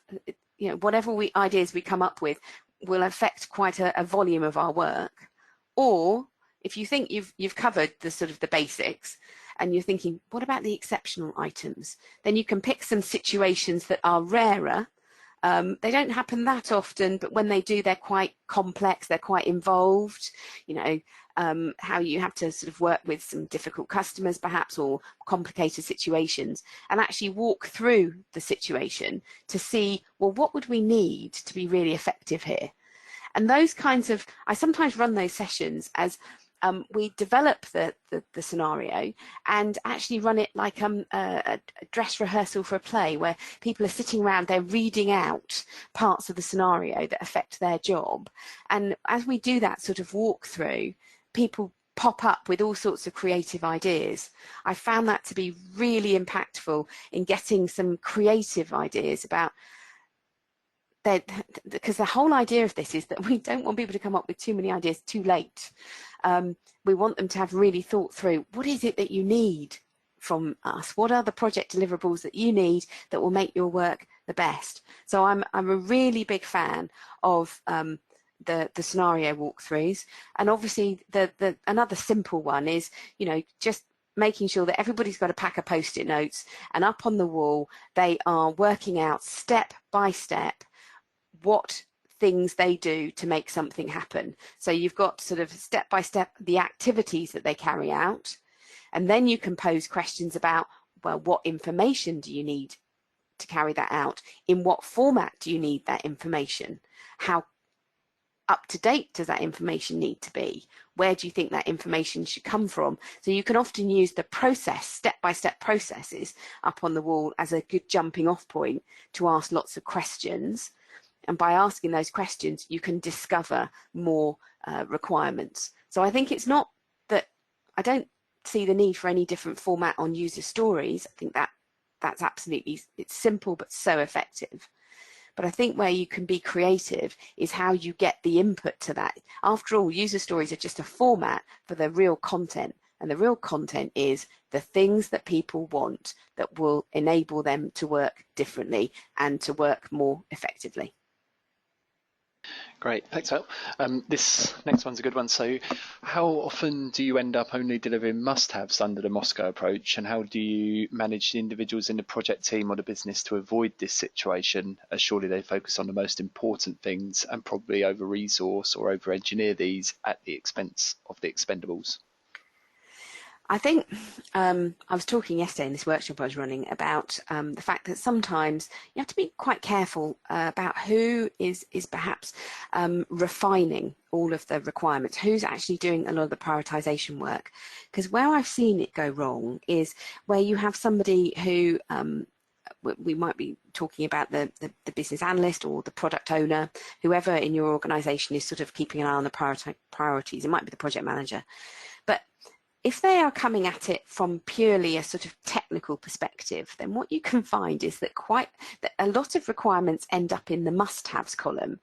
whatever ideas we come up with will affect quite a volume of our work. Or if you think you've covered the sort of the basics, and you're thinking, what about the exceptional items? Then you can pick some situations that are rarer. They don't happen that often, but when they do, they're quite complex, they're quite involved, how you have to sort of work with some difficult customers perhaps, or complicated situations, and actually walk through the situation to see, well, what would we need to be really effective here? And those kinds of, I sometimes run those sessions as we develop the scenario and actually run it like a dress rehearsal for a play, where people are sitting around, they're reading out parts of the scenario that affect their job. And as we do that sort of walkthrough, people pop up with all sorts of creative ideas. I found that to be really impactful in getting some creative ideas about because the whole idea of this is that we don't want people to come up with too many ideas too late. We want them to have really thought through, what is it that you need from us? What are the project deliverables that you need that will make your work the best? So I'm a really big fan of the scenario walkthroughs. And obviously another simple one is, just making sure that everybody's got a pack of post-it notes, and up on the wall they are working out step by step what things they do to make something happen. So you've got sort of step by step the activities that they carry out, and then you can pose questions about, well, what information do you need to carry that out? In what format do you need that information? How up to date does that information need to be? Where do you think that information should come from? So you can often use the process, step-by-step processes up on the wall as a good jumping off point to ask lots of questions. And by asking those questions, you can discover more requirements. So I think it's not that, I don't see the need for any different format on user stories. I think that's absolutely, it's simple but so effective. But I think where you can be creative is how you get the input to that. After all, user stories are just a format for the real content. And the real content is the things that people want that will enable them to work differently and to work more effectively. Great, thanks, Al. This next one's a good one. So how often do you end up only delivering must-haves under the Moscow approach, and how do you manage the individuals in the project team or the business to avoid this situation, as surely they focus on the most important things and probably over-resource or over-engineer these at the expense of the expendables? I think I was talking yesterday in this workshop I was running about the fact that sometimes you have to be quite careful about who is perhaps refining all of the requirements, who's actually doing a lot of the prioritization work. Because where I've seen it go wrong is where you have somebody who we might be talking about the business analyst or the product owner, whoever in your organization is sort of keeping an eye on the priorities. It might be the project manager. But if they are coming at it from purely a sort of technical perspective, then what you can find is that a lot of requirements end up in the must-haves column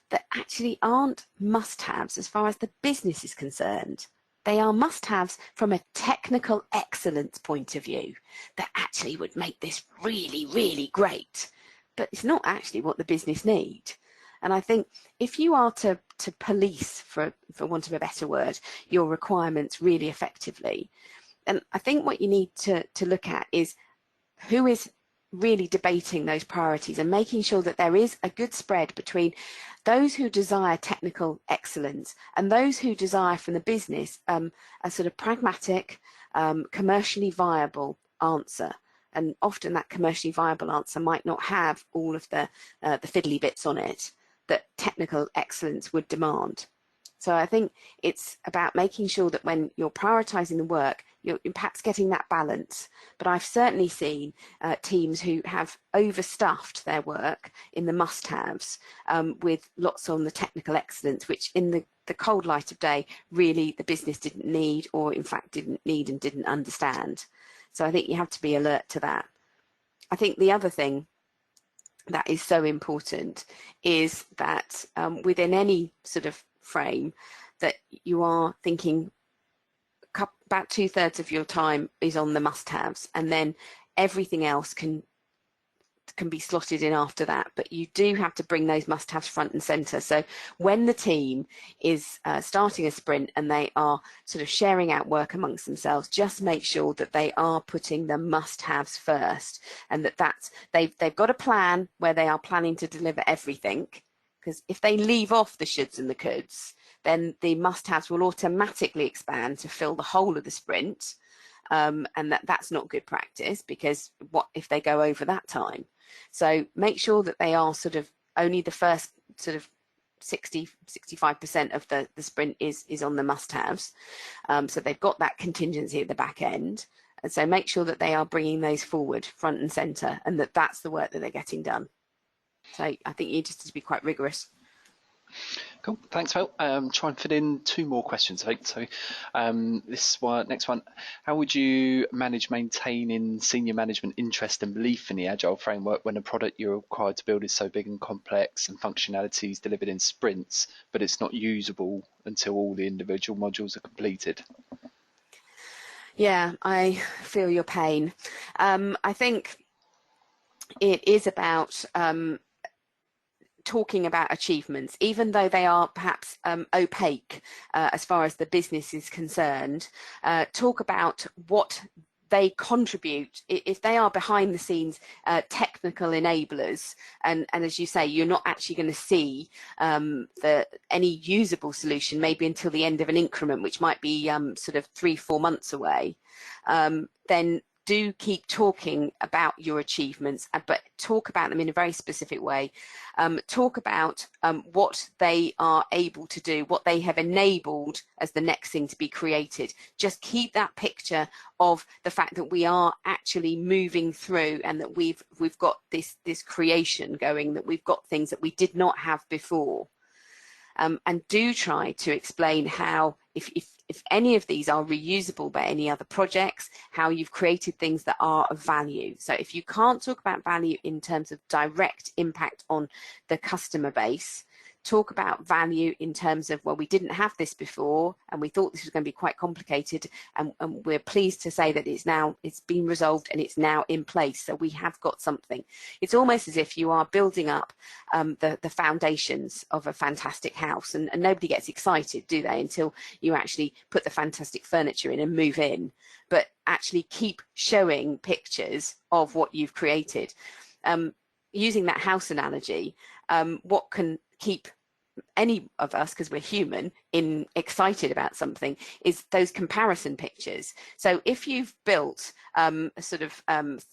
that actually aren't must-haves as far as the business is concerned. They are must-haves from a technical excellence point of view that actually would make this really, really great. But it's not actually what the business need. And I think if you are to police, for want of a better word, your requirements really effectively, and I think what you need to look at is who is really debating those priorities and making sure that there is a good spread between those who desire technical excellence and those who desire from the business a sort of pragmatic, commercially viable answer. And often that commercially viable answer might not have all of the fiddly bits on it that technical excellence would demand. So I think it's about making sure that when you're prioritizing the work, you're perhaps getting that balance. But I've certainly seen teams who have overstuffed their work in the must-haves with lots on the technical excellence, which in the cold light of day, really the business didn't need, or in fact didn't need and didn't understand. So I think you have to be alert to that. I think the other thing that is so important is that within any sort of frame, that you are thinking about 2/3 of your time is on the must-haves, and then everything else can be slotted in after that. But you do have to bring those must-haves front and center. So when the team is starting a sprint and they are sort of sharing out work amongst themselves, just make sure that they are putting the must-haves first, and that they've got a plan where they are planning to deliver everything. Because if they leave off the shoulds and the coulds, then the must-haves will automatically expand to fill the whole of the sprint. And that's not good practice, because what if they go over that time? So make sure that they are sort of only the first sort of 65% of the sprint is on the must-haves. So they've got that contingency at the back end. And so make sure that they are bringing those forward front and center, and that's the work that they're getting done. So I think you just have to be quite rigorous. Cool, thanks, Phil. Try and fit in 2 more questions, I think. So next one, how would you manage maintaining senior management interest and belief in the Agile framework when a product you're required to build is so big and complex and functionalities delivered in sprints, but it's not usable until all the individual modules are completed? Yeah, I feel your pain. I think it is about talking about achievements, even though they are perhaps opaque as far as the business is concerned. Talk about what they contribute, if they are behind the scenes technical enablers, and as you say, you're not actually going to see any usable solution maybe until the end of an increment, which might be sort of 3-4 months away. Then do keep talking about your achievements, but talk about them in a very specific way. Talk about what they are able to do, what they have enabled as the next thing to be created. Just keep that picture of the fact that we are actually moving through, and that we've got this creation going, that we've got things that we did not have before. And do try to explain how, if any of these are reusable by any other projects, how you've created things that are of value. So if you can't talk about value in terms of direct impact on the customer base, talk about value in terms of, well, we didn't have this before and we thought this was going to be quite complicated, and we're pleased to say that it's been resolved and it's now in place, so we have got something. It's almost as if you are building up the foundations of a fantastic house, and nobody gets excited, do they, until you actually put the fantastic furniture in and move in. But actually keep showing pictures of what you've created. Using that house analogy, what can keep any of us, because we're human, excited about something, is those comparison pictures. So if you've built sort of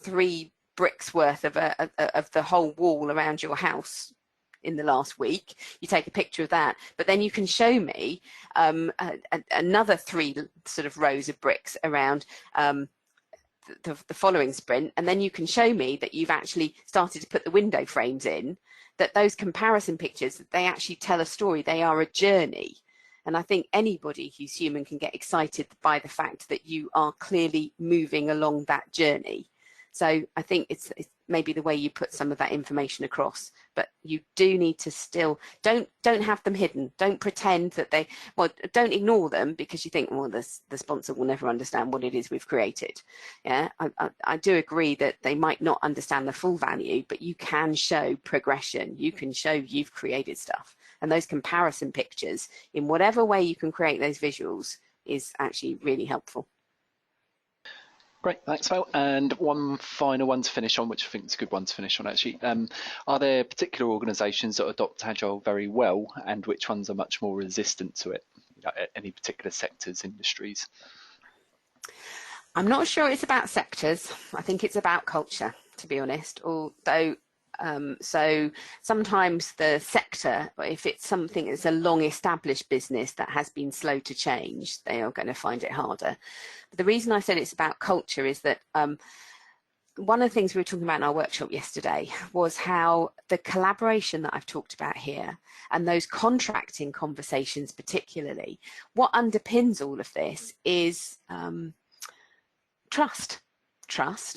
3 bricks worth of the whole wall around your house in the last week, you take a picture of that, but then you can show me another 3 sort of rows of bricks around the following sprint, and then you can show me that you've actually started to put the window frames in. That those comparison pictures, they actually tell a story, they are a journey. And I think anybody who's human can get excited by the fact that you are clearly moving along that journey. So I think it's maybe the way you put some of that information across, but you do need to still, don't have them hidden. Don't pretend that don't ignore them because you think, well, the sponsor will never understand what it is we've created. Yeah, I do agree that they might not understand the full value, but you can show progression. You can show you've created stuff. And those comparison pictures, in whatever way you can create those visuals, is actually really helpful. Great, thanks, Phil. And one final one to finish on, which I think is a good one to finish on, actually. Are there particular organisations that adopt Agile very well, and which ones are much more resistant to it? Any particular sectors, industries? I'm not sure it's about sectors. I think it's about culture, to be honest. Although So sometimes the sector, if it's something that's a long established business that has been slow to change, they are going to find it harder. But the reason I said it's about culture is that one of the things we were talking about in our workshop yesterday was how the collaboration that I've talked about here and those contracting conversations particularly, what underpins all of this is trust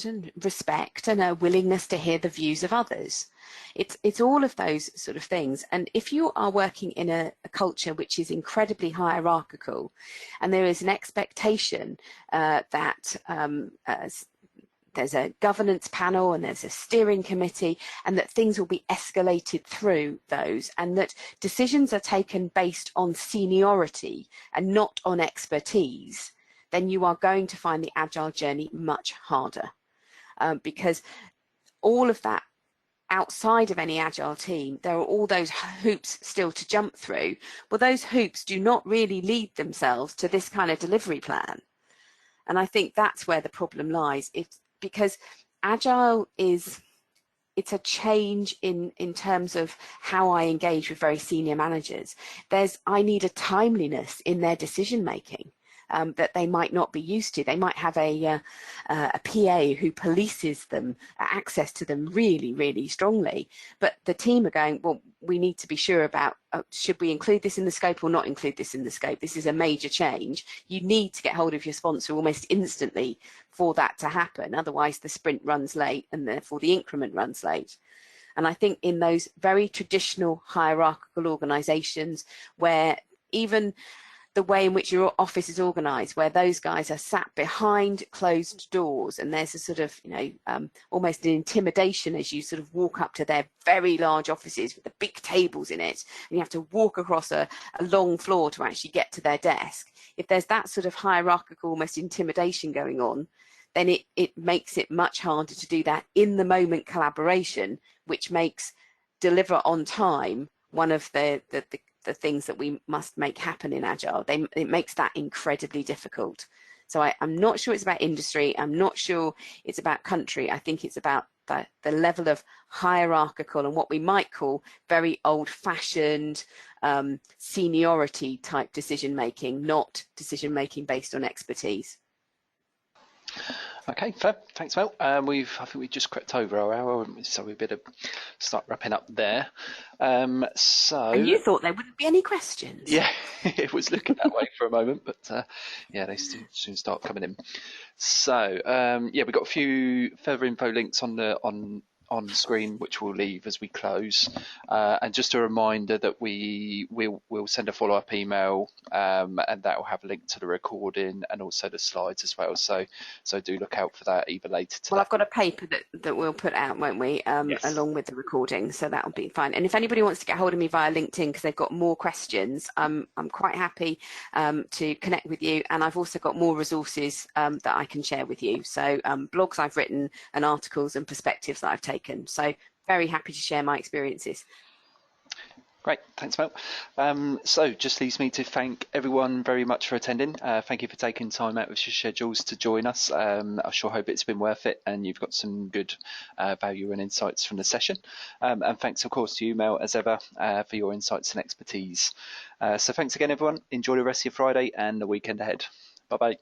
and respect and a willingness to hear the views of others. It's all of those sort of things. And if you are working in a culture which is incredibly hierarchical, and there is an expectation that there's a governance panel and there's a steering committee, and that things will be escalated through those, and that decisions are taken based on seniority and not on expertise, then you are going to find the Agile journey much harder, because all of that outside of any Agile team, there are all those hoops still to jump through. Well, those hoops do not really lead themselves to this kind of delivery plan. And I think that's where the problem lies. It's because Agile it's a change in terms of how I engage with very senior managers. I need a timeliness in their decision making. That they might not be used to. They might have a PA who polices them, access to them really, really strongly. But the team are going, well, we need to be sure about, should we include this in the scope or not include this in the scope? This is a major change. You need to get hold of your sponsor almost instantly for that to happen. Otherwise, the sprint runs late and therefore the increment runs late. And I think in those very traditional hierarchical organizations where even the way in which your office is organized, where those guys are sat behind closed doors and there's a sort of, almost an intimidation as you sort of walk up to their very large offices with the big tables in it, and you have to walk across a long floor to actually get to their desk. If there's that sort of hierarchical, almost intimidation going on, then it makes it much harder to do that in the moment collaboration, which makes deliver on time one of the things that we must make happen in Agile. It makes that incredibly difficult. So I'm not sure it's about industry. I'm not sure it's about country. I think it's about the level of hierarchical and what we might call very old-fashioned seniority type decision making, not decision making based on expertise. Okay, fair. Thanks, Mel. I think we just crept over our hour, so we better start wrapping up there. And you thought there wouldn't be any questions? Yeah, it was looking that way for a moment, but yeah, they soon start coming in. So yeah, we've got a few further info links on the screen, which we'll leave as we close. And just a reminder that we'll send a follow-up email, and that will have a link to the recording and also the slides as well. So do look out for that either later today. Well, I've got a paper that we'll put out, won't we, yes, along with the recording, so that'll be fine. And if anybody wants to get hold of me via LinkedIn because they've got more questions, I'm quite happy to connect with you. And I've also got more resources that I can share with you. So blogs I've written and articles and perspectives that I've taken. So very happy to share my experiences. Great, thanks, Mel. So just leaves me to thank everyone very much for attending. Thank you for taking time out of your schedules to join us. I sure hope it's been worth it and you've got some good value and insights from the session. And thanks, of course, to you, Mel, as ever, for your insights and expertise. So thanks again, everyone. Enjoy the rest of your Friday and the weekend ahead. Bye-bye.